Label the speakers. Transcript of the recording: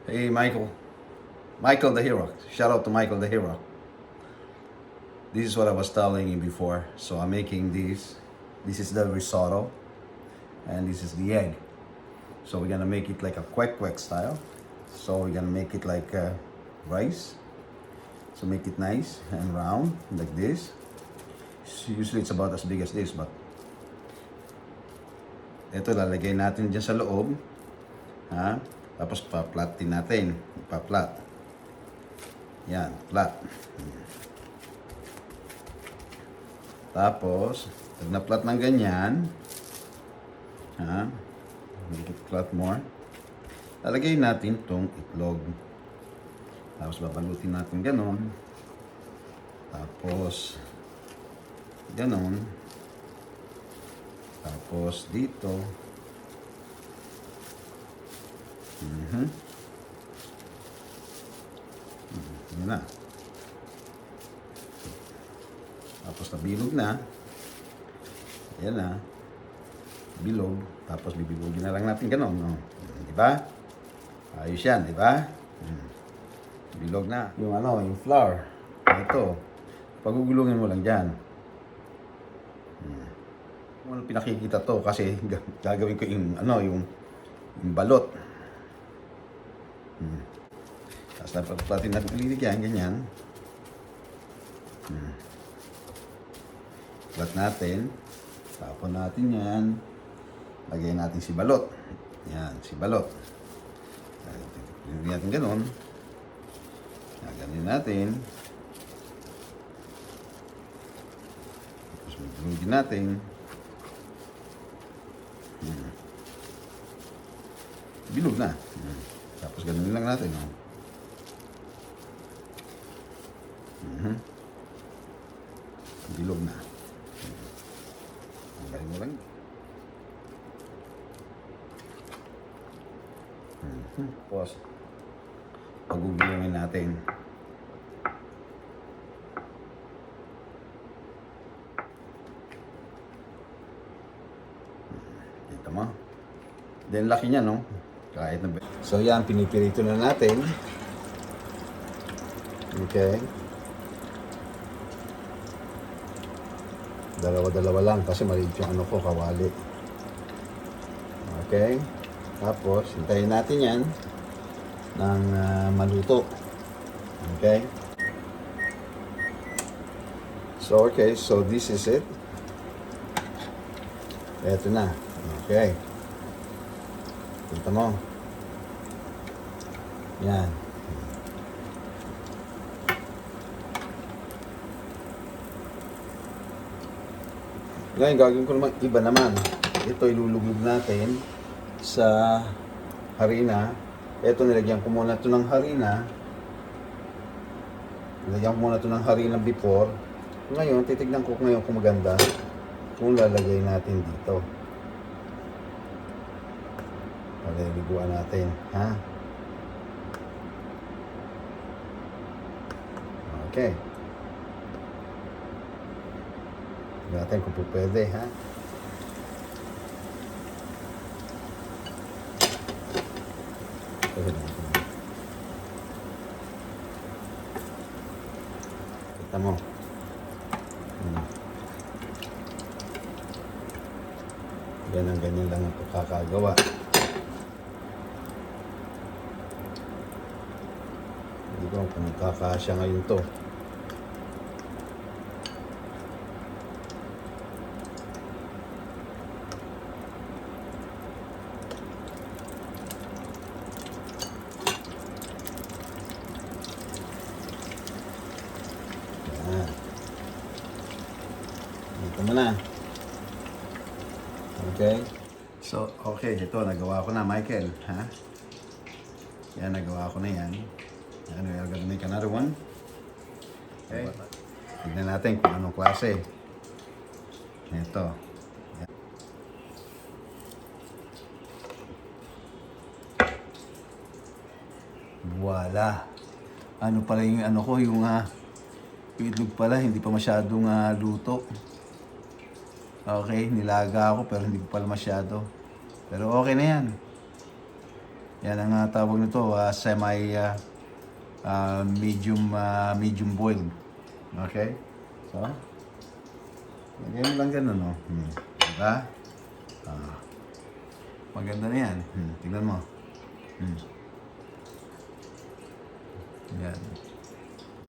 Speaker 1: Hey, Michael. Michael the Hero. Shout out to Michael the Hero. This is what I was telling you before. So I'm making this. This is the risotto. And this is the egg. So we're gonna make it like a kwek style. So we're gonna make it like rice. So make it nice and round like this. So usually it's about as big as this, but ito lalagay natin dyan sa loob. Ha? Tapos pa-flat din natin. Pa-flat. Yan, flat. Tapos, pag na-flat ng ganyan, ha? Make it flat more. Lalagay natin tong itlog. Tapos babalutin natin ganon. Tapos, ganon. Tapos dito. Yun na. Tapos nabilog na. Ayan na. Bilog. Tapos bibigogin na lang natin ganon. No? Diba? Ayos yan, diba? Bilog na. Yung yung flour. Ito. Pagugulungin mo lang dyan. Ano pinakikita to kasi gagawin ko yung yung balot. Tapos natin ulit yan, ganyan. Flat natin. Tapon natin yan. Lagyan natin si balot. Yan, si balot. Lagyan natin ganun. Lagyan natin. Tapos magulungin natin. Bilog na. Tapos ganun lang natin. No? Bilog na. Tanggalin mo lang. Tapos pagugulungin natin. Kita mo? Then laki niya, no? Kahit na. So yan, pinipirito na natin. Okay. Dalawa-dalawa lang kasi maliit yung ko, kawali. Okay. Tapos, hintayin natin yan ng maluto. Okay. So, okay. So, this is it. Eto na. Okay. Kita mo. Yan. Ngayon, gagawin ko naman iba naman. Ito ilulugog natin sa harina. Ito nilagyan ko muna ito ng harina. Nilagyan ko muna ito ng harina before. Ngayon, titignan ko ngayon kung maganda kung lalagay natin dito. Paliliguan natin, ha? Okay. Tignan natin kung pwede, ha? Kita mo. Ganyan lang ang kakagawa. Hindi ko kung kakasya ngayon to. Ito mo na. Okay. So, okay. Ito, nagawa ko na, Michael. Ha? Yan, nagawa ko na yan. Ano, I'm gonna make another one. Okay. Tignan natin kung anong klase. Ito. Voila. Ano pala yung ko, yung itlog pala, hindi pa masyadong luto. Okay, nilaga ako pero hindi pa pala masyado. Pero okay na yan. Yan ang tawag nito, medium boiled. Okay? So, lagyan mo lang ganun, no? Diba? Maganda na yan. Tingnan mo. Yan.